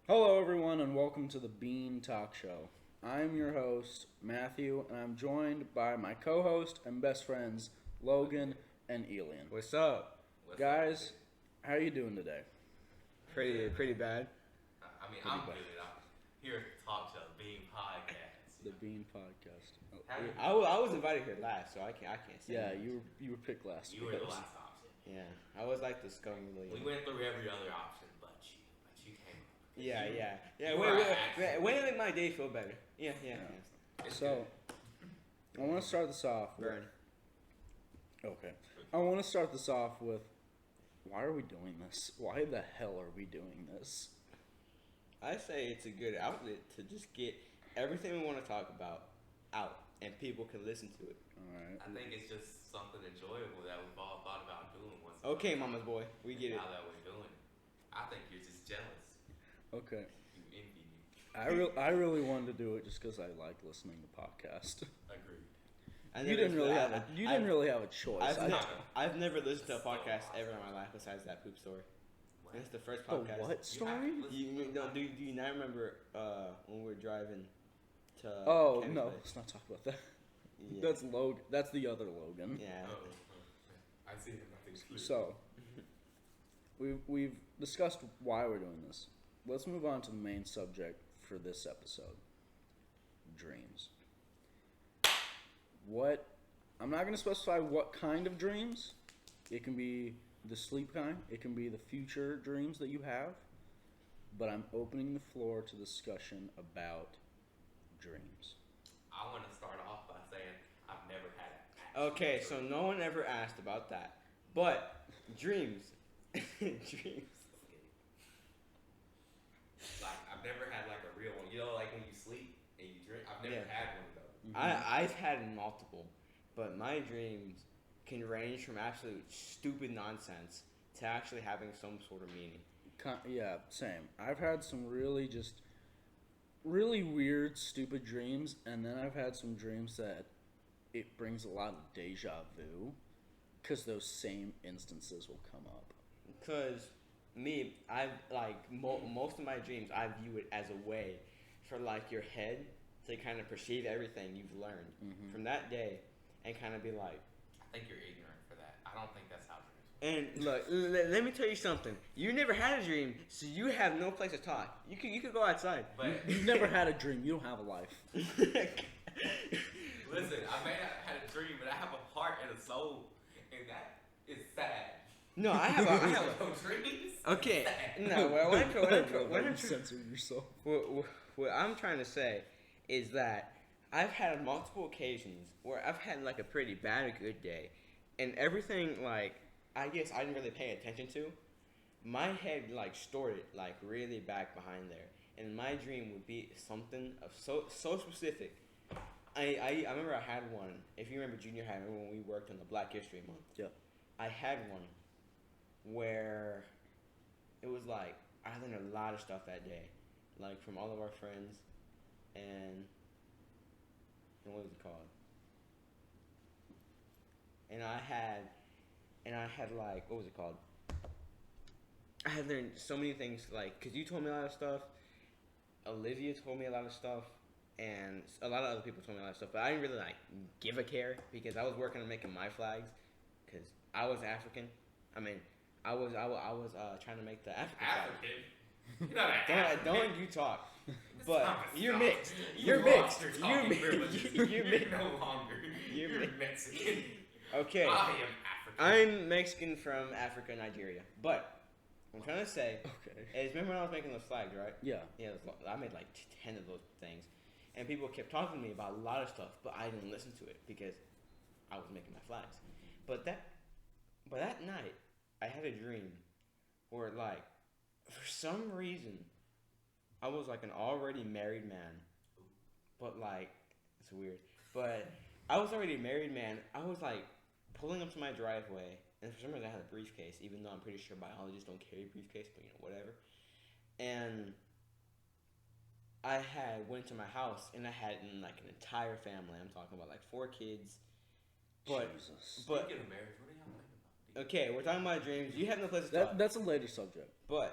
Hello, everyone, and welcome to the Bean Talk Show. I'm your host, Matthew, and I'm joined by my co host and best friends, Logan and Elian. What's up? Guys, how are you doing today? Pretty bad. I'm good. I'm here to talk to Bean Podcast. The Bean Podcast. Oh, I was invited here last, so I can't say. yeah, much. you were picked last. You were the last option. Yeah, I was like the scum really. We went through every other option, but you came up. Yeah. you were actually- Wait, make my day feel better. Yeah. It's So, I want to start this off. Burn. Okay. I want to start this off with why are we doing this? Why the hell are we doing this? I say it's a good outlet to just get everything we want to talk about out, and people can listen to it. Alright. I think it's just something enjoyable that we've all thought about doing once. Okay, mama's boy, we get it. Now that we're doing it, I think you're just jealous. Okay. You envy me. I really wanted to do it just because I like listening to podcasts. Agreed. You didn't really have a choice. I've never listened to a podcast ever in my life besides that poop story. It's the first The podcast. what story? Do you not remember when we were driving to? Oh Kevin's no, place? let's not talk about that. Yeah. That's Logan. That's the other Logan. Yeah. I see him. I think clear. So we've discussed why we're doing this. Let's move on to the main subject for this episode: dreams. What? I'm not going to specify what kind of dreams. It can be the sleep kind. It can be the future dreams that you have. But I'm opening the floor to discussion about dreams. I want to start off by saying I've never had an Okay, so no one ever asked about that, but dreams, dreams. Like I've never had like a real one. You know, like when you sleep and you drink. I've never Yeah. had one of those. I've had multiple, but my dreams can range from absolute stupid nonsense to actually having some sort of meaning. Yeah, same. I've had some really weird, stupid dreams, and then I've had some dreams that it brings a lot of deja vu, because those same instances will come up. Cause me, I like most of my dreams. I view it as a way for like your head to kind of perceive everything you've learned from that day, and kind of be like. I think you're ignorant for that. I don't think that's how dreams work. And look, let me tell you something. You never had a dream, so you have no place to talk. You could go outside. But You've never had a dream. You don't have a life. listen, I may have had a dream, but I have a heart and a soul, and that is sad. No, I have a. No dreams. Okay, Sad. no. What I'm Censor yourself. what I'm trying to say is that I've had multiple occasions where I've had like a pretty bad or good day, and everything like I guess I didn't really pay attention to. My head like stored it like really back behind there, and my dream would be something of so specific. I remember I had one. If you remember junior high, I remember when we worked on the Black History Month. Yeah. I had one where it was like I learned a lot of stuff that day, like from all of our friends, and what was it called? And I had like what was it called? I had learned so many things, like because you told me a lot of stuff. Olivia told me a lot of stuff, and a lot of other people told me a lot of stuff. But I didn't really like give a care because I was working on making my flags, because I was African. I mean, I was trying to make the African flag. African. You're not an African. Don't you talk. It's But not a you're stop. mixed. You You're lost mixed. your You're talking mixed. privileges. You're You're mixed. no longer. You're You're mixed. Mexican. Okay. I am African. I'm Mexican from Africa, Nigeria. But what I'm trying to say Okay. is, remember when I was making those flags, right? Yeah. Yeah, I made like 10 of those things. And people kept talking to me about a lot of stuff, but I didn't listen to it because I was making my flags. But that night, I had a dream where, like, for some reason, I was like an already married man. But, like, it's weird. But I was already a married man. I was, like, pulling up to my driveway, and for some reason I had a briefcase, even though I'm pretty sure biologists don't carry a briefcase, but, whatever. And I went to my house, and I had like an entire family. I'm talking about like 4 kids. But Jesus. Speaking of marriage, what are y'all thinking about? okay, we're talking about dreams. You have no place to talk. That's a later subject. But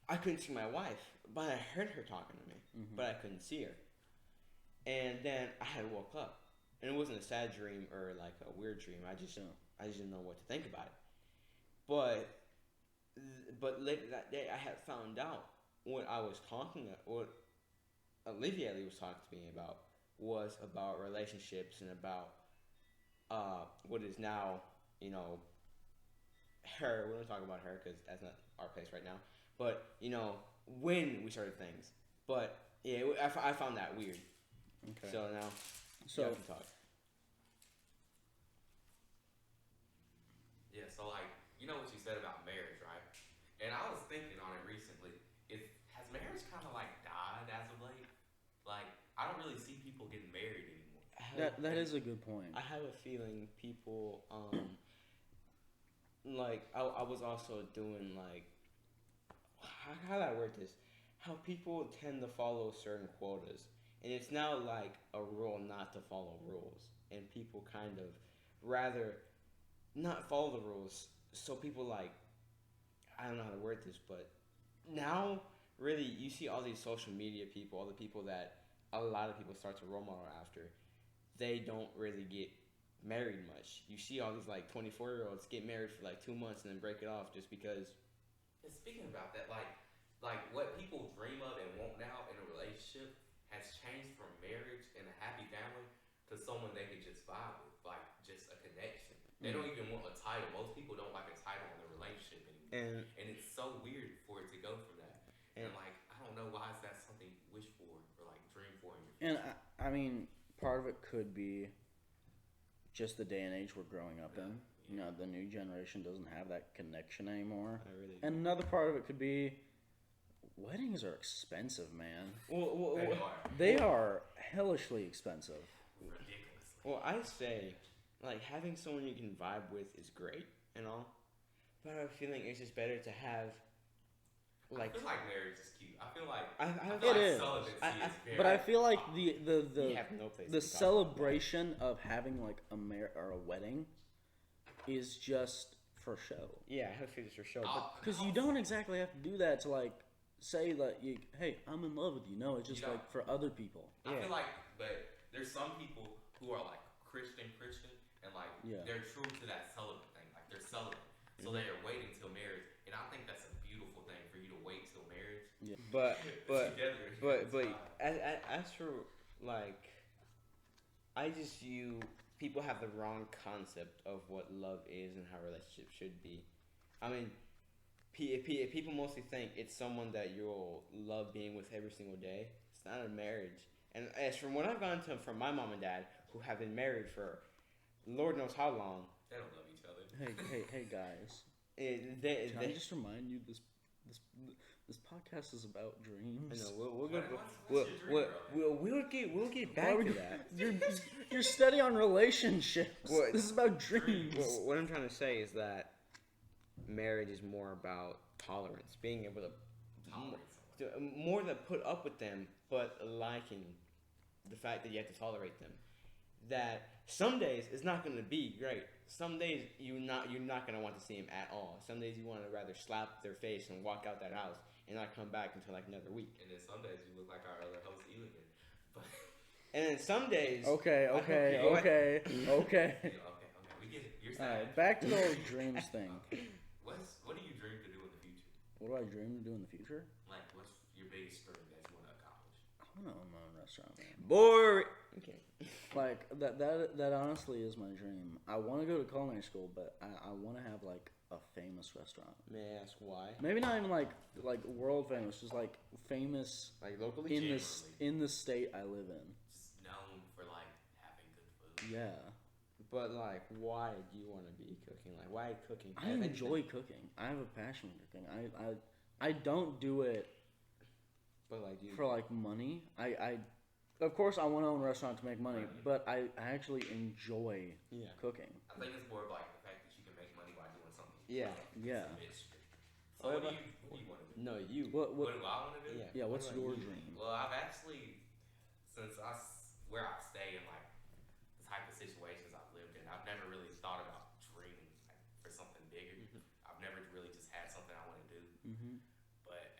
I couldn't see my wife, but I heard her talking to me, Mhm. but I couldn't see her. And then I had woke up, and it wasn't a sad dream or like a weird dream. I just didn't know what to think about it. But later that day, I had found out what what Olivia was talking to me about was about relationships and about what is now, you know, her. We don't talk about her because that's not our place right now. But you know, when we started things. But yeah, I found that weird. Okay. So now, So y'all can talk. Yeah, so like, you know what you said about marriage, right? And I was thinking on it recently. Has marriage kind of like died as of late? Like, I don't really see people getting married anymore. that is a good point. I have a feeling people like I was also doing like how do I word this? How people tend to follow certain quotas, and it's now like a rule not to follow rules, and people kind of rather not follow the rules. So people like I don't know how to word this, but now really you see all these social media people, all the people that a lot of people start to role model after. They don't really get married much. You see all these like 24-year-olds get married for like 2 months and then break it off just because. And speaking about that, like what people dream of and want now in a relationship has changed from marriage and a happy family to someone they can just vibe with, like just a connection. They don't even want a title. Most people don't like a title in their relationship anymore, and it's so weird for it to go from that. And like I don't know why is that something you wish for or like dream for in your future. And I mean, part of it could be just the day and age we're growing up in. You know, the new generation doesn't have that connection anymore. And another part of it could be weddings are expensive, man. They are hellishly expensive. Ridiculously. Well, I say, like, having someone you can vibe with is great and all, but I have a feeling it's just better to have, like. I feel like marriage is cute. I feel like It is. very. But I feel like you the have no place the to talk celebration of having like a wedding is just for show. Yeah, I have a feeling it's for show, but Because you don't exactly have to do that to like say that hey, I'm in love with you. No, it's just like for other people. I feel like, but there's some people who are like Christian, and like they're true to that celibate thing. Like they're celibate, so they are waiting till marriage, and I think that's a beautiful thing for you to wait till marriage. Yeah. but Together. as for like, I just view people have the wrong concept of what love is and how relationships should be. I mean, people mostly think it's someone that you'll love being with every single day. It's not a marriage. And as from what I've gone to from my mom and dad, who have been married for Lord knows how long. They don't love each other. Hey guys. Can I just remind you this podcast is about dreams. I know we'll go. What's your dream, We'll get back to that. You're study on relationships. What? This is about dreams. What I'm trying to say is that marriage is more about tolerance, being able to more than put up with them, but liking the fact that you have to tolerate them. That some days it's not going to be great. Some days you're not going to want to see them at all. Some days you want to rather slap their face and walk out that house and not come back until like another week. And then some days you look like our other host, Elian. But And then some days. Okay. okay, we get it. You're All sad. right, back to the whole dreams thing. Okay. What do you dream to do in the future? What do I dream to do in the future? Like, what's your biggest dream that you want to accomplish? I want to own my own restaurant, man. Boring. Okay. Like that honestly is my dream. I want to go to culinary school, but I want to have like a famous restaurant. May I ask why? Maybe not even like world famous, just like famous Like locally? in the state I live in. Just known for like having good food. Yeah, But like, why do you want to be cooking? Like, why cooking? I enjoy cooking. I have a passion for cooking. I don't do it But like, do you? for like money. I of course I want to own a restaurant to make money, but I actually enjoy Yeah. cooking. I think it's more of like the fact that you can make money by doing something. Yeah. Yeah. So what do you want to do? No, you. What What do I want to do? Yeah. yeah, what's What about your you? dream? Well, I've actually, since where I stay and like the type of situations I've lived in, I've never really thought about dreaming like, for something bigger. I've never really just had something I want to do. Mm-hmm. But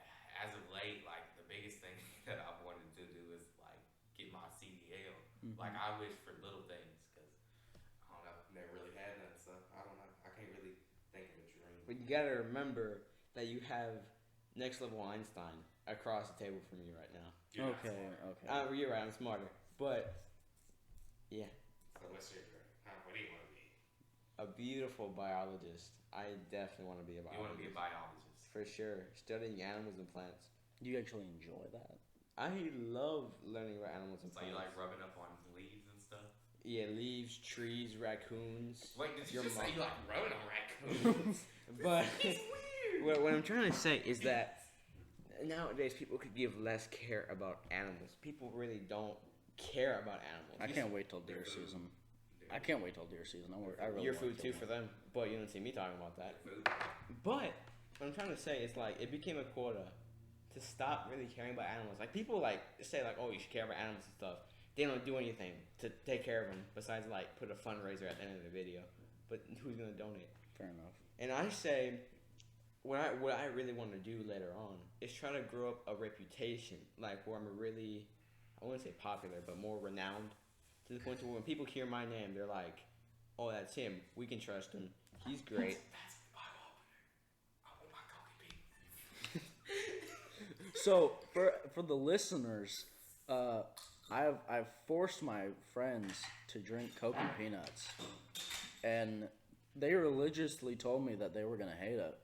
Like I wish for little things because I don't know, never really had none. So I don't know. I can't really think of a dream. But you gotta remember that you have next level Einstein across the table from you right now. You're not Okay, smart. okay. You're right. I'm smarter, but yeah, So what's your dream? What do you want to be? a beautiful biologist. I definitely want to be a You want to be biologist a biologist. for sure. Studying animals and plants. Do you actually enjoy that? I love learning about animals and So plants. you like rubbing up on leaves and stuff? Yeah, leaves, trees, raccoons. Wait, did you your just mom. say you like rubbing on raccoons? But It's weird. what I'm trying to say is that nowadays people could give less care about animals. People really don't care about animals. I can't wait till deer They're food. season. I can't wait till deer season. I really Your wanna food kill too for one. them, but you don't see me talking about that. Food. But what I'm trying to say is like it became a quota to stop really caring about animals. Like people like say like, oh, you should care about animals and stuff. They don't do anything to take care of them besides like put a fundraiser at the end of the video. But who's gonna donate? Fair enough. And I say, what I really want to do later on is try to grow up a reputation, like where I'm really, I wouldn't say popular, but more renowned, to the point to where when people hear my name, they're like, oh, that's him. We can trust him. He's great. That's the bottle opener. I want my coffee bean. So for the listeners, I've forced my friends to drink Coke and peanuts, and they religiously told me that they were gonna hate it,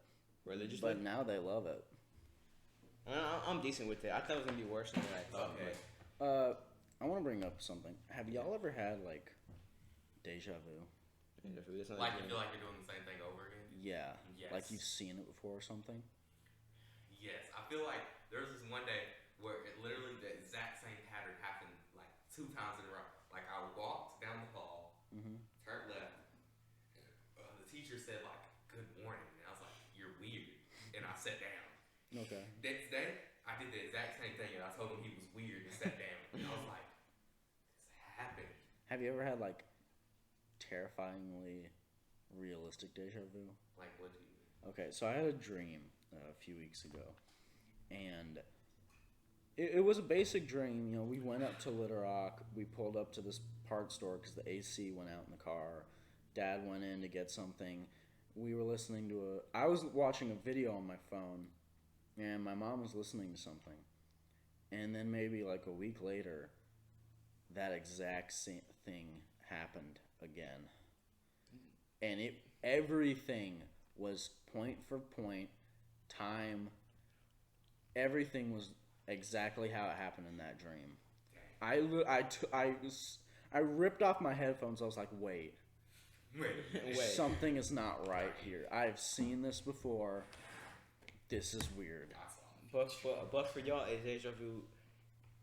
Religiously. but now they love it. I'm decent with it. I thought it was going to be worse than what I thought. Okay. I want to bring up something. Have y'all ever had like deja vu? But it's not Like like you feel like you're doing the same thing over again? Yeah, Yes. like you've seen it before or something. Yes. I feel like there was this one day where it literally the exact same pattern happened like 2 times in a row. Like I walked down the hall, turned left, and the teacher said like, "Good morning," and I was like, "You're weird," and I sat down. Okay. Next day, I did the exact same thing, and I told him he was weird and sat down. And I was like, "This happened." Have you ever had like terrifyingly realistic deja vu? Like, what do you mean? Okay, so I had a dream a few weeks ago, and it was a basic dream. You know, we went up to Little Rock. We pulled up to this part store because the AC went out in the car. Dad went in to get something. We were listening to I was watching a video on my phone, and my mom was listening to something. And then maybe like a week later, that exact same thing happened again. And everything was point for point, time. Everything was exactly how it happened in that dream. I ripped off my headphones. I was like, wait, Wait. something is not right here. I've seen this before. This is weird. But for y'all, is deja vu?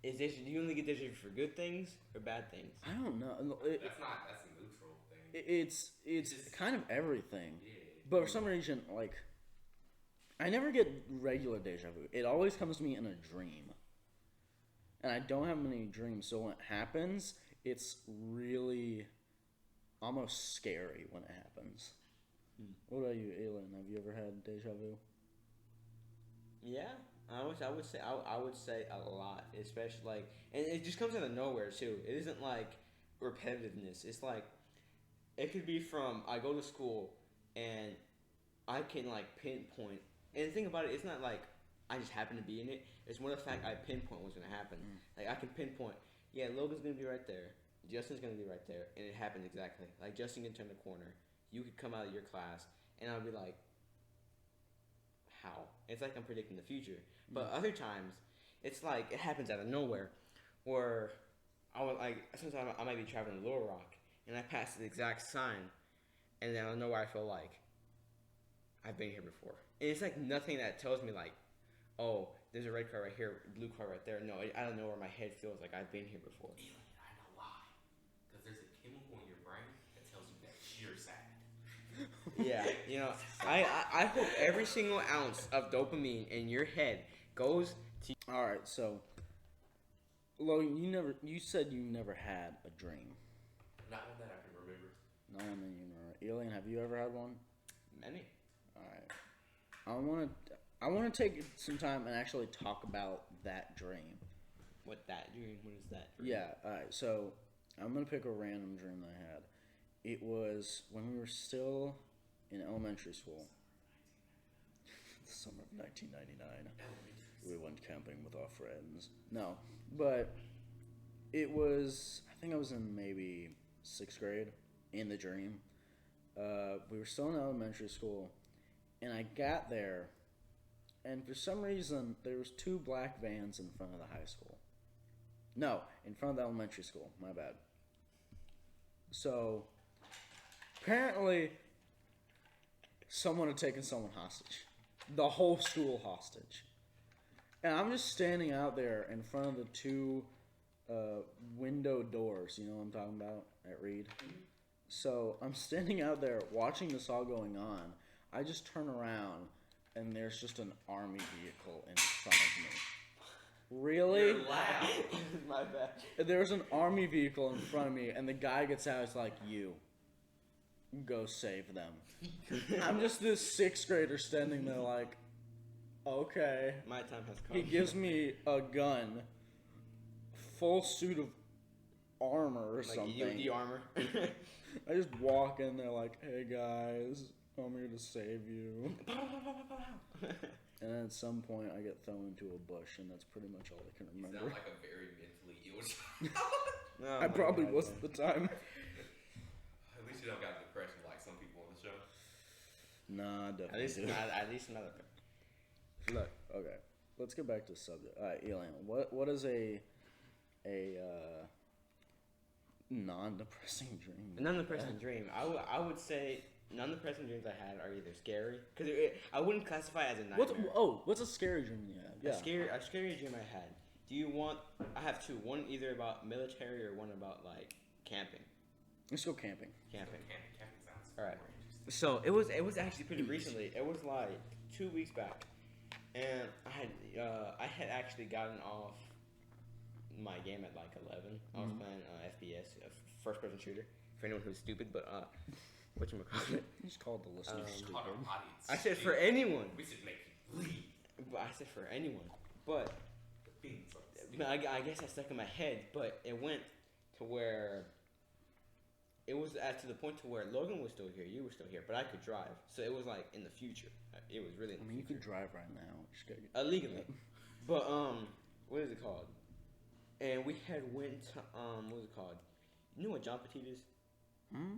Do you only get deja vu for good things or bad things? I don't know. That's a neutral thing. It's just- kind of everything. Yeah. But for some reason, like, I never get regular deja vu. It always comes to me in a dream. And I don't have many dreams, so when it happens, it's really almost scary when it happens. What about you, Aylin? Have you ever had deja vu? Yeah, I would say a lot, especially like, and it just comes out of nowhere too. It isn't like repetitiveness. It's like it could be from I go to school and I can like pinpoint. And the thing about it, it's not like I just happen to be in it. It's more the fact I pinpoint what's gonna happen. Like I can pinpoint. Yeah, Logan's gonna be right there. Justin's gonna be right there, and it happens exactly. Like Justin can turn the corner. You could come out of your class, and I'll be like, how? It's like I'm predicting the future. But other times, it's like it happens out of nowhere, where I would like sometimes I might be traveling to Little Rock and I pass the exact sign, and then out of nowhere I feel like I've been here before. And it's like nothing that tells me like, oh, there's a red car right here, blue car right there. No, I don't know where my head feels like I've been here before. Alien, I know why. Because there's a chemical in your brain that tells you that you're sad. Yeah, you know, I hope every single ounce of dopamine in your head goes to. All right, so Logan, you said you never had a dream. Not one that I can remember. No one that you remember. Alien, have you ever had one? Many. All right. I want to take some time and actually talk about that dream. What that dream? What is that dream? Yeah. All right. So I'm gonna pick a random dream that I had. It was when we were still in elementary school. The summer of 1999. We went camping with our friends. No, but it was. I think I was in maybe 6th grade in the dream. We were still in elementary school, and I got there, and for some reason there was 2 black vans in front of the high school. No, in front of the elementary school. My bad. So apparently, someone had taken someone hostage. The whole school hostage. And I'm just standing out there in front of the 2 window doors. You know what I'm talking about at Reed? So I'm standing out there watching this all going on. I just turn around and there's just an army vehicle in front of me. Really? You're loud. My bad. There's an army vehicle in front of me, and the guy gets out. He's like, "You go save them." I'm just this 6th grader standing there, like, okay. My time has come. He gives me a gun, full suit of armor or like something. the armor. I just walk in there like, "Hey guys, I'm here to save you." And then at some point, I get thrown into a bush, and that's pretty much all I can You remember. sound like a very mentally ill child. No, I my probably God, was man. at the time. At least you don't got depression like some people on the show. Nah, At definitely. least, do. at least another. Look, okay. Let's get back to the subject. All right, Elian, what is a non-depressing dream? A non-depressing dream. I would say non-depressing dreams I had are either scary because I wouldn't classify it as a nightmare. What's a scary dream you had? Yeah. A scary dream I had. Do you want? I have 2. One either about military or one about like camping. Let's go camping. Camping. Camping sounds All right. more interesting. So it was actually pretty recently. It was like 2 weeks back, and I had actually gotten off my game at like 11. I was playing FPS, a first-person shooter. For anyone who's stupid, but whatchamacallit. Just called the listeners We stupid. called our audience. I said for stupid. anyone, We should make you bleed. but I said for anyone. But The beans are stupid. I guess that stuck in my head. But it went to where it was to the point to where Logan was still here, you were still here, but I could drive. So it was like in the future. It was really in I the mean, you future. could drive right now. Just gotta get, Illegally. But what is it called? And we had went to what was it called? You know what John Petit is?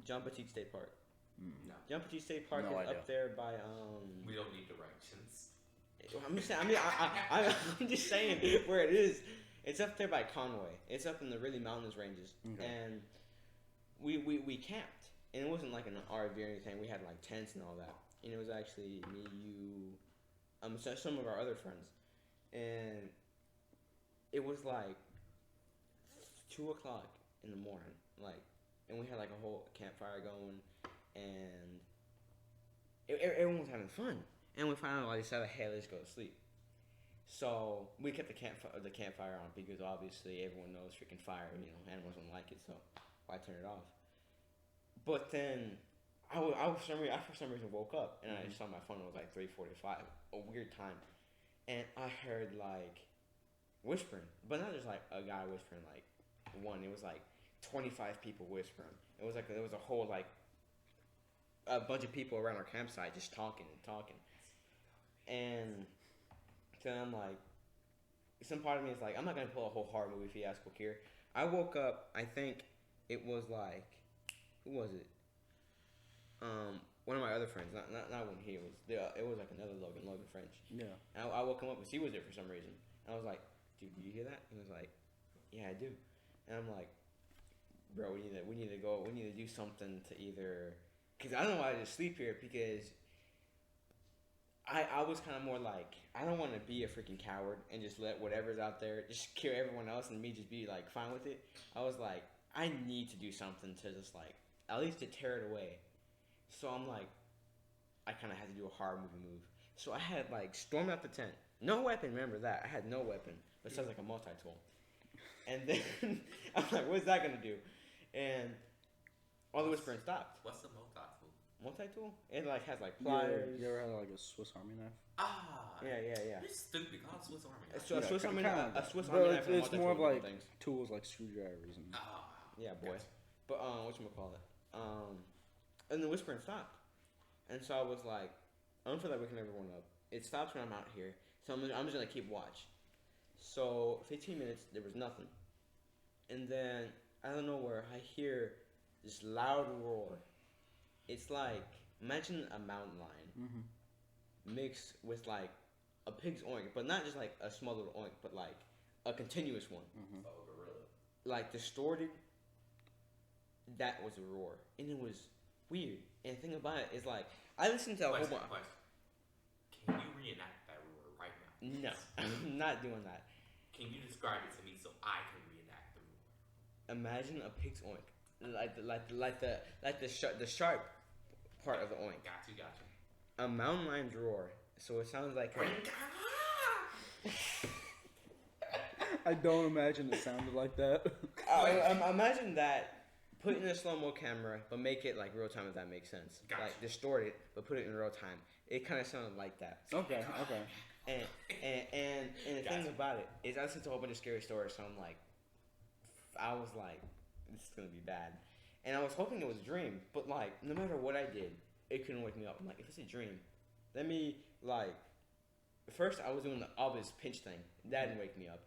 John Petit State Park. No, John Petit State Park No is idea. up there by we don't need directions. I'm just saying. I'm just saying where it is. It's up there by Conway. It's up in the really mountainous ranges, Okay. and we camped. And it wasn't like an RV or anything. We had like tents and all that. And it was actually me, you, so some of our other friends, and it was like 2:00 in the morning, like, and we had like a whole campfire going, and everyone was having fun. And we finally decided, hey, let's go to sleep. So we kept the campfire on because obviously everyone knows freaking fire. You know, animals don't like it, so why turn it off? But then I for some reason woke up and I saw my phone. It was like 3:45, a weird time, and I heard like whispering, but not just like a guy whispering like one. It was like 25 people whispering. It was like there was a whole like a bunch of people around our campsite just talking and talking. And so I'm like, some part of me is like, I'm not gonna pull a whole horror movie fiasco here. I woke up. I think it was like, who was it? One of my other friends, not one he was. It was like another Logan French. yeah. And I woke him up because he was there for some reason. And I was like, dude, do you hear that? He was like, yeah, I do. And I'm like, bro, we need to go. We need to do something to either, because I don't know why I just sleep here because I was kind of more like, I don't want to be a freaking coward and just let whatever's out there just kill everyone else and me just be like fine with it. I was like, I need to do something to just like at least deter it away. So I'm like, I kind of had to do a horror movie move. So I had like stormed out the tent, no weapon. Remember that I had no weapon besides like a multi-tool. And then I'm like, what's that gonna do? And all the whispering stopped. What's the multi-tool? Multi-tool? It like has like You pliers. ever had like a Swiss Army knife? Ah. Yeah. You're stupid. Call it Swiss Army. So a Yeah, Swiss Army kinda knife, like a Swiss that. Army But knife, and a it's more of multi-tool like things. tools like screwdrivers and. Ah. Yeah, boy. Gotcha. But whatchamacallit? And the whispering stopped. And so I was like, I don't feel like waking everyone up. It stops when I'm out here. So I'm just gonna keep watch. So 15 minutes, there was nothing. And then out of nowhere, I hear this loud roar. It's like, imagine a mountain lion Mm-hmm. mixed with like a pig's oink, but not just like a small little oink, but like a continuous one. Mm-hmm. Oh, gorilla. Like distorted. That was a roar. And it was weird. And the thing about it is like, I listened to a whole Question, bunch. question. Can you reenact that roar right now? No, I'm not doing that. Can you describe it to me so I can reenact the roar? Imagine a pig's oink, the sharp part of the oink. Got you. A mountain lion's roar. So it sounds like I don't imagine it sounded like that. imagine that. Put it in a slow mo camera, but make it like real time if that makes sense. Gotcha. Like distort it, but put it in real time. It kind of sounded like that. Okay. Okay. And the thing Gotcha. about it is, I listened to a whole bunch of scary stories, so I was like, this is gonna be bad. And I was hoping it was a dream, but like, no matter what I did, it couldn't wake me up. I'm like, if it's a dream, let me like. First, I was doing the obvious pinch thing. That didn't wake me up.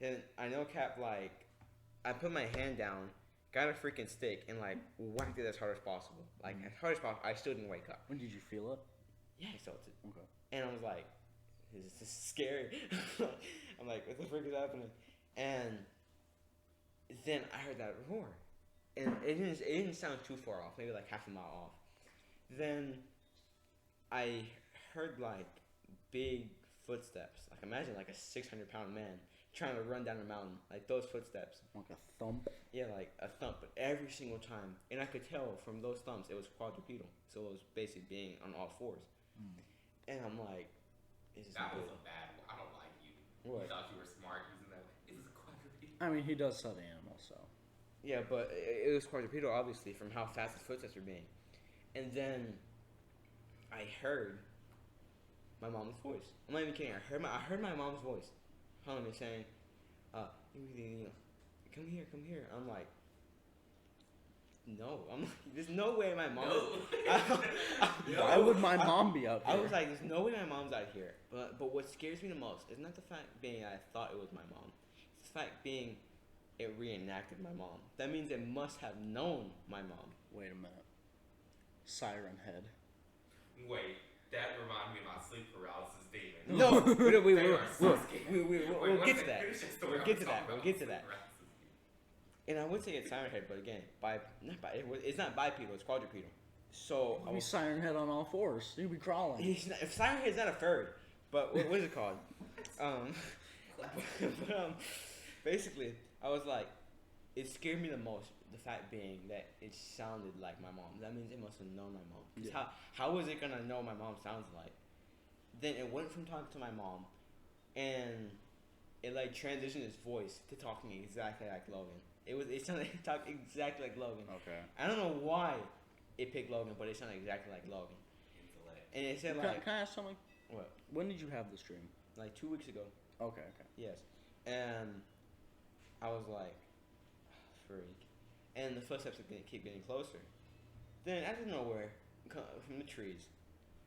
Then I know Cap like, I put my hand down, got a freaking stick, and like whacked it as hard as possible. Like as hard as possible. I still didn't wake up. When did you feel it? Yeah, I felt it. Okay. And I was like, this is scary. I'm like, what the frick is happening? And then I heard that roar. And it didn't sound too far off, maybe like half a mile off. Then I heard like big footsteps. Like imagine like a 600-pound man trying to run down a mountain. Like those footsteps. Like a thump. Yeah, like a thump, but every single time. And I could tell from those thumps it was quadrupedal. So it was basically being on all fours. And I'm like, this is That good. was a bad one. I don't like you. What? You thought you were smart using that. It was a quadrupedal. I mean, he does study animals, so. Yeah, but it was quadrupedal, obviously, from how fast his footsteps were being. And then I heard my mom's voice. I'm not even kidding. I heard my mom's voice calling me saying, come here. I'm like, no. I'm like, there's no way my mom. No. Why would my mom be out here? I was like, there's no way my mom's out here. But what scares me the most is not the fact being I thought it was my mom. It's the fact being it reenacted my mom. That means it must have known my mom. Wait a minute. Siren head. Wait, that reminded me of my sleep paralysis demon. No, They are so scary. we'll Wait, get to that. finish your story. We'll get to I'm that. talking We'll about get to sleep that. paralysis demon. And I would say it's siren head, but again, it's not bipedal, it's quadrupedal. So I He's was, siren head on all fours. He'd be crawling. if siren head's not a third, but what is it called? Basically, I was like, it scared me the most. The fact being that it sounded like my mom. That means it must have known my mom. 'Cause Yeah. how was it gonna know my mom sounds like? Then it went from talking to my mom, and it like transitioned its voice to talking exactly like Logan. It sounded it talked exactly like Logan. Okay. I don't know why it picked Logan, but it sounded exactly like Logan. Intellect. And it said Can, like can I ask something? what? When did you have this dream? Like 2 weeks ago. Okay, okay. Yes. And I was like, freak. And the footsteps keep getting closer. Then out of nowhere, from the trees,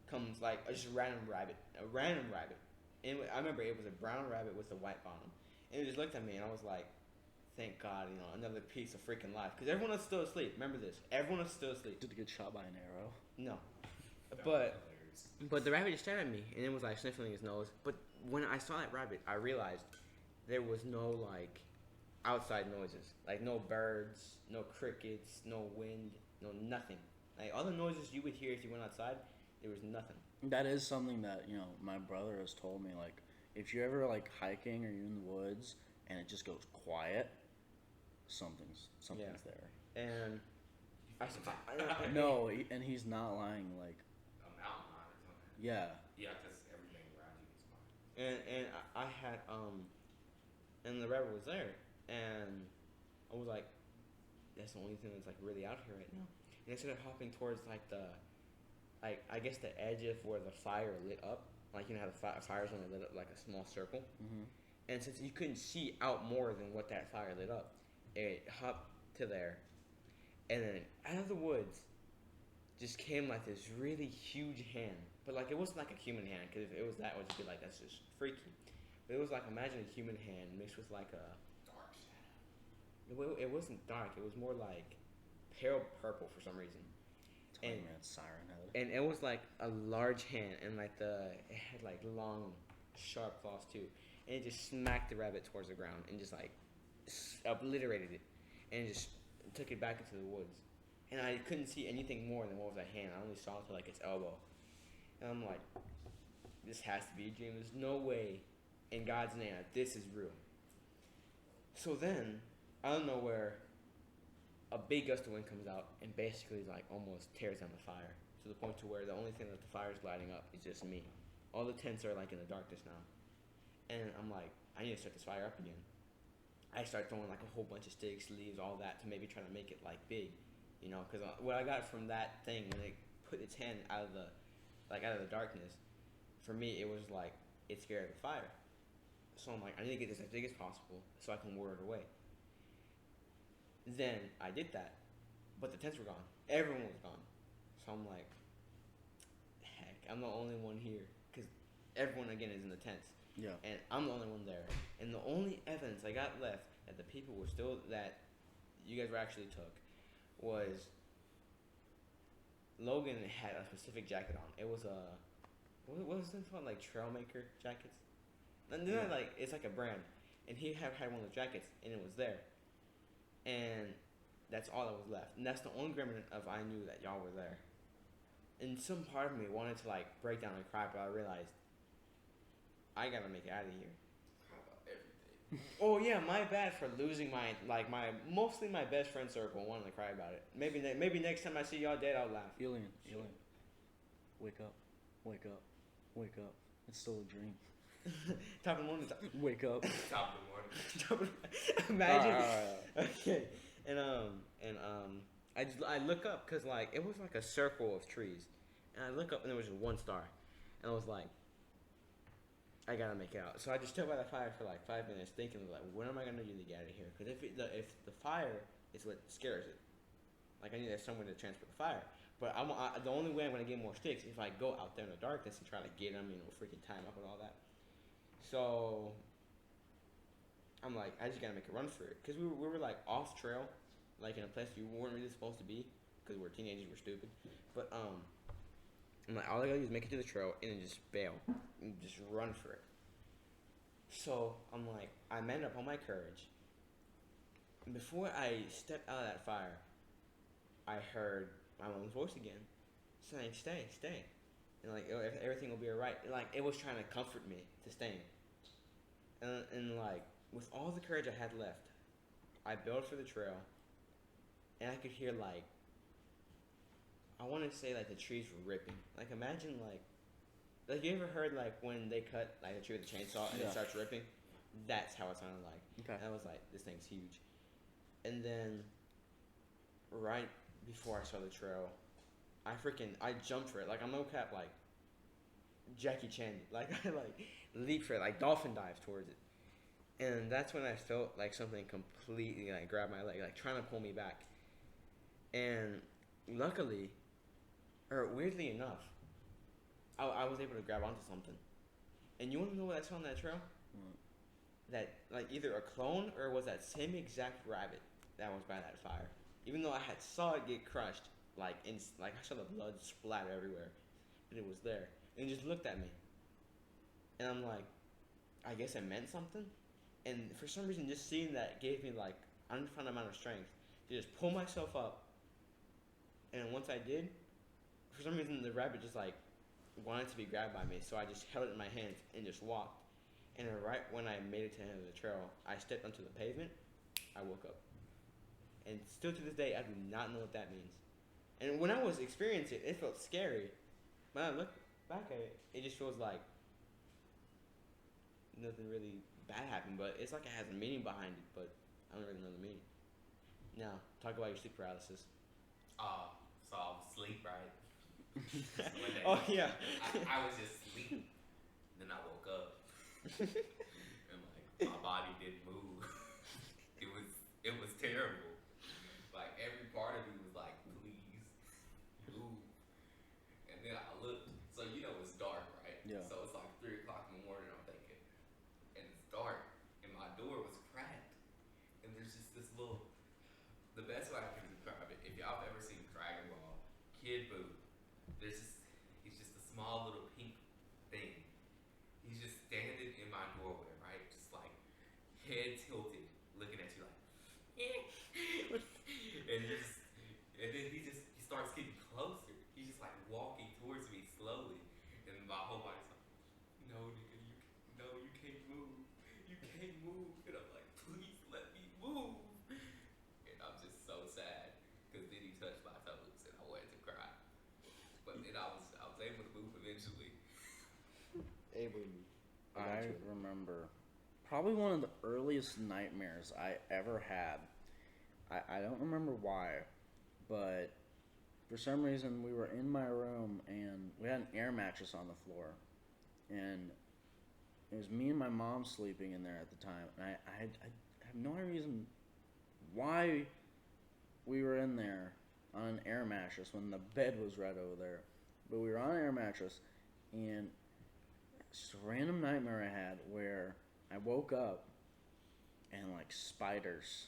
comes like a just random rabbit. A random rabbit. And I remember it was a brown rabbit with a white bottom. And it just looked at me and I was like, thank God, another piece of freaking life. Because everyone was still asleep. Remember this. Everyone was still asleep. Did it get shot by an arrow? No. That But was hilarious. But the rabbit just stared at me, and it was like sniffing his nose. But when I saw that rabbit, I realized there was no like outside noises, like no birds, no crickets, no wind, no nothing. Like all the noises you would hear if you went outside, there was nothing. That is something that, my brother has told me. Like, if you're ever like hiking or you're in the woods and it just goes quiet, something's there. And No, and he's not lying. Like, A mountain lion or something. yeah. Yeah, because everything around you is fine. and I had and the rabbit was there, and I was like, that's the only thing that's like really out here right now. And I started hopping towards like I guess the edge of where the fire lit up, like how the fire's only lit up like a small circle. Mm-hmm. And since you couldn't see out more than what that fire lit up, it hopped to there, and then out of the woods just came like this really huge hand, but like it wasn't like a human hand, because if it was that, it would just be like, that's just freaky. But it was like, imagine a human hand mixed with like a Dark shadow. it wasn't dark, it was more like pale purple for some reason. 20 minutes siren head. And it was like a large hand, and like it had like long, sharp claws too, and it just smacked the rabbit towards the ground and just like obliterated it, and just took it back into the woods. And I couldn't see anything more than what was that hand. I only saw it to like its elbow, and I'm like, this has to be a dream. There's no way, in God's name, that this is real. So then, out of nowhere, a big gust of wind comes out and basically like almost tears down the fire, to the point to where the only thing that the fire is lighting up is just me. All the tents are like in the darkness now, and I'm like, I need to start this fire up again. I start throwing like a whole bunch of sticks, leaves, all that, to maybe try to make it like big, you know, because what I got from that thing when it put its hand out of the darkness, for me it was like it scared the fire. So I'm like, I need to get this as big as possible so I can ward it away. Then I did that, but the tents were gone. Everyone was gone. So I'm like, heck, I'm the only one here, because everyone again is in the tents. Yeah. And I'm the only one there. And the only evidence I got left that the people were still, that you guys were actually took, was Logan had a specific jacket on. It was a, what was this called? Like Trailmaker jackets? And they're not like, it's like a brand. And he had one of the jackets, and it was there. And that's all that was left. And that's the only remnant of I knew that y'all were there. And some part of me wanted to like break down and cry, but I realized I gotta make it out of here. Cry about everything. Oh yeah, my bad for losing my mostly my best friend circle, wanting to cry about it. Maybe next time I see y'all dead, I'll laugh. Alien. Wake up. Wake up. Wake up. It's still a dream. Top of the morning. Wake up. Top of the morning. Imagine. Alright. Okay, and I look up, because like it was like a circle of trees, and I look up and there was just one star, and I was like, I gotta make it out. So I just stood by the fire for like 5 minutes, thinking like, what am I gonna do to get out of here? Because if the fire is what scares it, like I need somewhere to transport the fire. But the only way I'm gonna get more sticks is if I go out there in the darkness and try to get them, freaking time up and all that. So I'm like, I just gotta make a run for it, because we were like off trail, like in a place you weren't really supposed to be, because we're teenagers, we're stupid. But I'm like, all I gotta do is make it to the trail and then just bail and just run for it. So I'm like, I manned up on my courage. And before I stepped out of that fire, I heard my mom's voice again, saying, "Stay, stay," and like everything will be alright. Like it was trying to comfort me to stay. And like with all the courage I had left, I bailed for the trail, and I could hear like, I want to say like the trees were ripping. Like imagine like you ever heard like when they cut like a tree with a chainsaw and it starts ripping? That's how it sounded like. Okay. And I was like, this thing's huge. And then right before I saw the trail, I jumped for it. Like I'm no cap, like Jackie Chan. Like I like leaped for it, like dolphin dive towards it. And that's when I felt like something completely like grab my leg, like trying to pull me back. And luckily, or weirdly enough, I was able to grab onto something. And you want to know what I saw on that trail? That like either a clone or was that same exact rabbit that was by that fire. Even though I had saw it get crushed, like I saw the blood splatter everywhere, but it was there. And it just looked at me. And I'm like, I guess it meant something. And for some reason, just seeing that gave me like unfound amount of strength to just pull myself up. And once I did, for some reason the rabbit just like wanted to be grabbed by me, so I just held it in my hands and just walked. And right when I made it to the end of the trail, I stepped onto the pavement. I woke up. And still to this day, I do not know what that means. And when I was experiencing it, it felt scary. When I look back at it, it just feels like nothing really bad happened, but it's like it has a meaning behind it, but I don't really know the meaning. Now, talk about your sleep paralysis. So I was asleep, right? One day, Oh, yeah. I was just asleep. Then I woke up. And like my body didn't move. It was terrible. there's just this little. The best way I can describe it, if y'all have ever seen Dragon Ball, Kid Buu, there's just he's just a small little pink thing. He's just standing in my doorway, right? Just like head tilted, looking at you like, and he starts getting closer. He's just like walking towards me slowly, and my whole body's like, no, nigga, you can't move, you can't move, and I'm like, please let me move, and I'm just so sad because then he touched my toes and I wanted to cry, but then I was able to move eventually. Able. I remember probably one of the earliest nightmares I ever had. I don't remember why, but for some reason we were in my room and we had an air mattress on the floor, and it was me and my mom sleeping in there at the time, and I have no reason why we were in there on an air mattress when the bed was right over there, but we were on an air mattress, and it's just a random nightmare I had where I woke up and like spiders,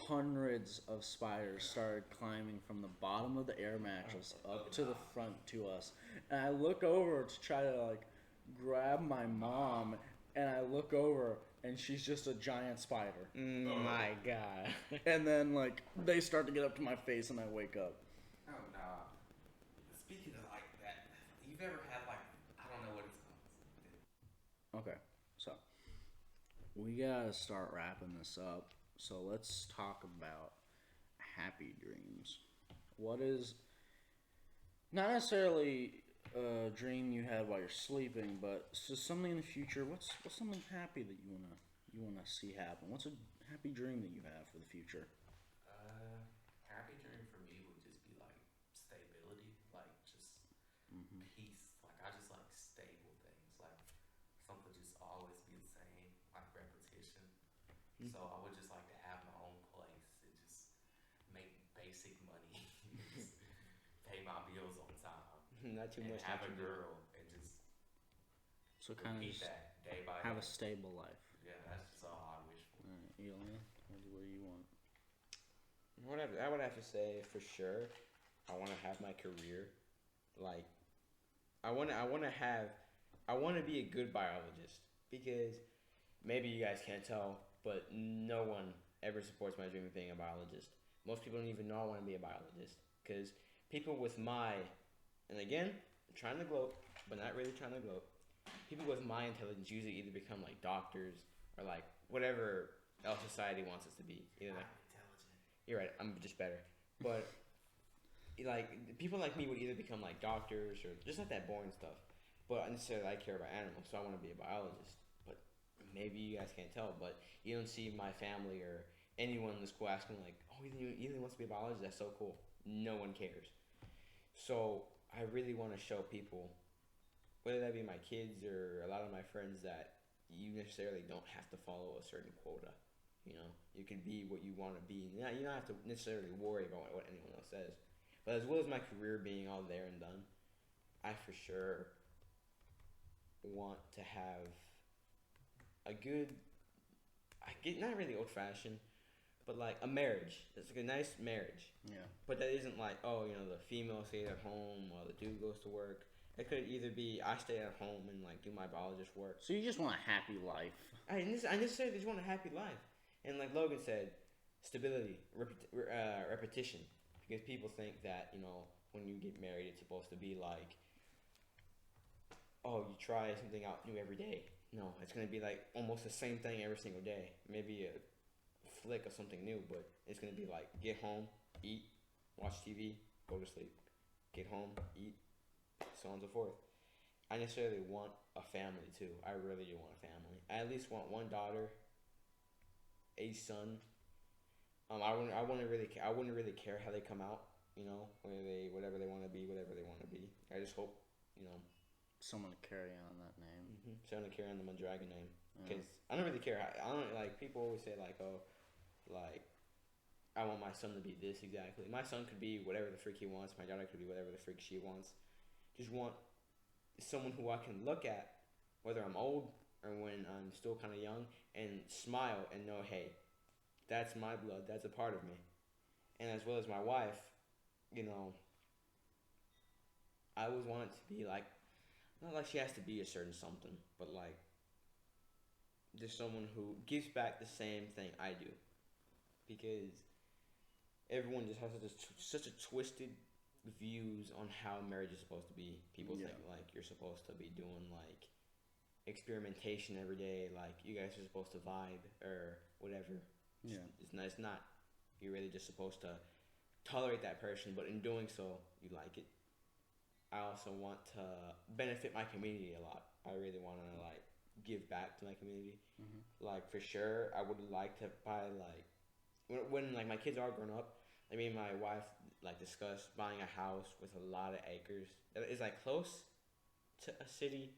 hundreds of spiders started climbing from the bottom of the air mattress up to the front to us. And I look over to try to like grab my mom, and I look over and she's just a giant spider. My God. And then like they start to get up to my face and I wake up. Oh nah. Speaking of like that, you've ever had like I don't know what it's called. Okay, so we gotta start wrapping this up. So let's talk about happy dreams. What is not necessarily a dream you had while you're sleeping, but just something in the future. What's something happy that you wanna see happen? What's a happy dream that you have for the future? Happy dream for me would just be like stability, like just peace. Like I just like stable things, like something just always be the same, like repetition. So I would just like to have my own place and just make basic money, just pay my bills on time, Not too and much. have not a too girl and just So kind of repeat just that day by have day. a stable life. Yeah, that's just all I wish for. Elian, what do you want? I would have to say for sure, I want to have my career. Like, I want to be a good biologist, because maybe you guys can't tell, but no one ever supports my dream of being a biologist. Most people don't even know I want to be a biologist, because people with my, and again, I'm trying to gloat, but not really trying to gloat. People with my intelligence usually either become like doctors or like whatever else society wants us to be. Either like, I'm intelligent. you're right, I'm just better. But like people like me would either become like doctors or just like that boring stuff. But necessarily I care about animals, so I want to be a biologist. But maybe you guys can't tell, but you don't see my family or anyone in the school asking like, "Oh, Ethan wants to be a biologist. That's so cool." No one cares. So I really want to show people, whether that be my kids or a lot of my friends, that you necessarily don't have to follow a certain quota. You know, you can be what you want to be. You don't have to necessarily worry about what anyone else says. But as well as my career being all there and done, I for sure want to have a good, not really old fashioned, but like a marriage. It's like a nice marriage. Yeah. But that isn't like, oh, the female stays at home while the dude goes to work. It could either be I stay at home and like do my biologist work. So you just want a happy life. I necessarily just want a happy life. And like Logan said, stability, repetition. Because people think that, when you get married, it's supposed to be like, oh, you try something out new every day. No, it's going to be like almost the same thing every single day. Maybe a flick of something new, but it's going to be like get home, eat, watch TV, go to sleep. Get home, eat, so on and so forth. I necessarily want a family too. I really do want a family. I at least want one daughter, a son. I wouldn't really care how they come out. Whatever they want to be, whatever they want to be. I just hope, Someone to carry on that name. someone to carry on the Mondragon name. Because I don't really care. I don't like. People always say like, oh, like, I want my son to be this exactly. My son could be whatever the freak he wants. My daughter could be whatever the freak she wants. Just want someone who I can look at, whether I'm old or when I'm still kind of young, and smile and know, hey, that's my blood. That's a part of me. And as well as my wife, you know, I always want it to be like, not like she has to be a certain something, but like just someone who gives back the same thing I do. Because everyone just has such a twisted views on how marriage is supposed to be. People Yeah. think like you're supposed to be doing like experimentation every day, like you guys are supposed to vibe or whatever. Yeah. It's not. You're really just supposed to tolerate that person, but in doing so, you like it. I also want to benefit my community a lot. I really want to like give back to my community. Mhm. Like for sure, I would like to buy like when like my kids are grown up. I mean, my wife like discussed buying a house with a lot of acres. That is like close to a city,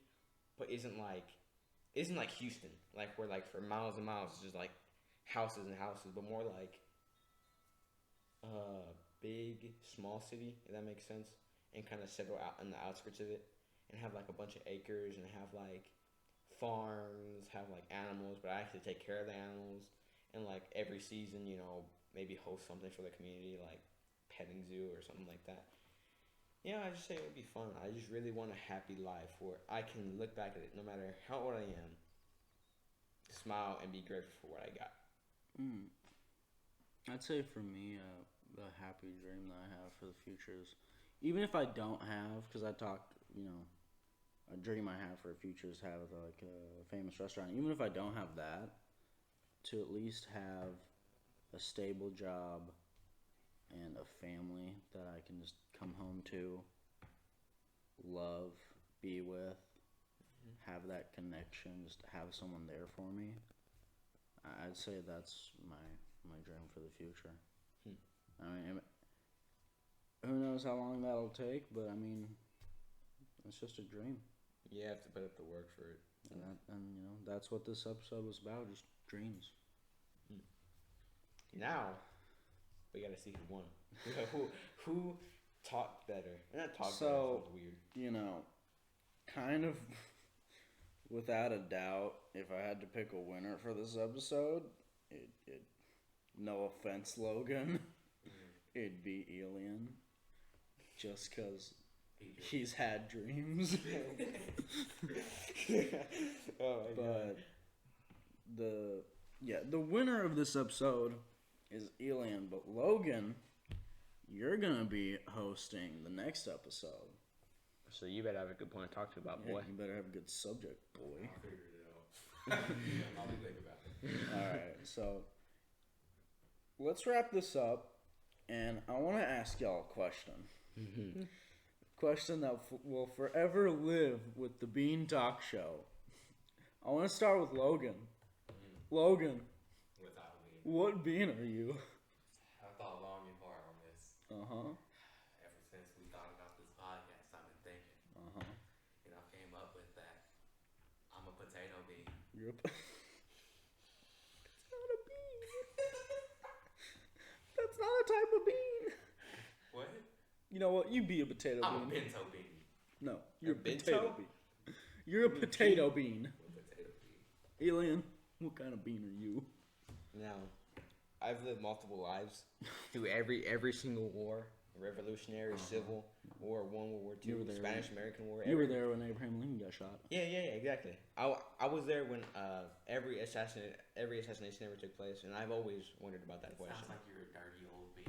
but isn't like Houston, like where like for miles and miles it's just like houses and houses, but more like big small city, if that makes sense, and kind of settle out in the outskirts of it, and have like a bunch of acres and have like farms, have like animals, but I actually take care of the animals, and like every season, you know, maybe host something for the community, like petting zoo or something like that. Yeah, I just say it would be fun. I just really want a happy life where I can look back at it, no matter how old I am, smile and be grateful for what I got. Mm. I'd say for me, the happy dream that I have for the future is, even if I don't have, because I talked, a dream I have for the future is have like a famous restaurant. Even if I don't have that, to at least have a stable job and a family that I can just come home to, love, be with, have that connection, just have someone there for me. I'd say that's my dream for the future. Hmm. I mean, who knows how long that'll take, but I mean, it's just a dream, You have to put up the work for it. and that's what this episode was about, just dreams. Now, we gotta see who won. who talked better? Not talked better. So- Sounds weird. Kind of without a doubt, if I had to pick a winner for this episode, it no offense, Logan, it'd be Elian, just cause he's had dreams. Oh my god. But the winner of this episode is Elian, but Logan, you're gonna be hosting the next episode. So you better have a good point to talk to about, Yeah, boy. you better have a good subject, boy. I'll figure it out. I'll be thinking about it. All right, so let's wrap this up, and I want to ask y'all a question. Question that will forever live with the Bean Talk Show. I want to start with Logan. Logan, Without me. what bean are you? I thought long and hard on this. Uh-huh. Ever since we thought about this podcast, I've been thinking. Uh-huh. And I came up with that. I'm a potato bean. You're a... It's not a bean. That's not a type of bean. What? You know what? You be a potato I'm a bean. bento bean. No, you're a bento? potato bean. You're a potato bean. I'm a potato bean. Alien, what kind of bean are you? Now, I've lived multiple lives through every single war, Revolutionary, Civil War, World War You were II, there Spanish American War. You were there when Abraham Lincoln got shot. Yeah, exactly. I was there when every assassination ever took place, and I've always wondered about that question. Sounds like you're a dirty old bean.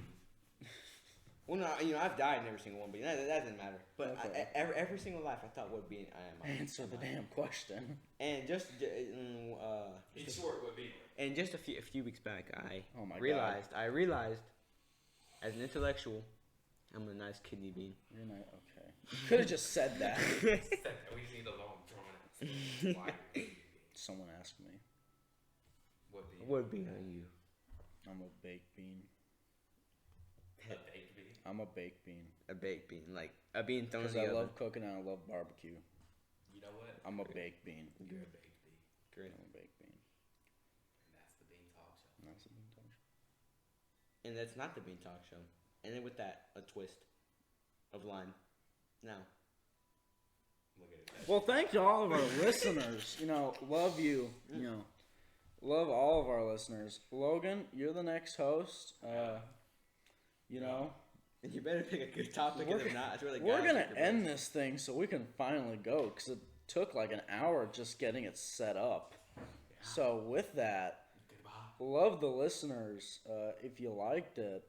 Well, no, I've died in every single one, but that doesn't matter. But Okay. every single life, I thought would be I am. Answer the damn question. And just In short, what bean? and just a few weeks back, I Oh my realized as an intellectual, I'm a nice kidney bean. You're not okay. Could have just said that. We need a long drawn out story. Why you're a bean? Someone asked me. What bean? What bean are you? I'm a baked bean. A baked bean. I'm a baked bean. A baked bean, like a bean thrown in Because the I oven. love cooking and I love barbecue. You know what? I'm a baked bean. You're a baked bean. Great. I'm a baked bean. And that's the Bean Talk Show. And that's a bean touch. And that's not the Bean Talk Show. And then with that, a twist of line. Now, Look at it. Well, thank you all of our listeners. Love you. Love all of our listeners. Logan, you're the next host. And you better pick a good topic, and if not, I swear to God, We're gonna pick your end best. this thing so we can finally go because it took like an hour just getting it set up. So with that, Goodbye. love the listeners. If you liked it,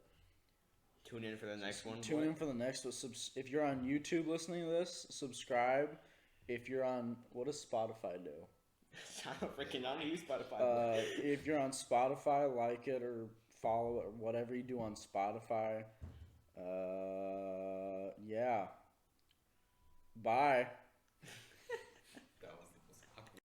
Tune in for the next one. tune in for the next one. If you're on YouTube listening to this, subscribe. If you're on, what does Spotify do? I don't use Spotify. If you're on Spotify, like it or follow it or whatever you do on Spotify. Yeah. Bye.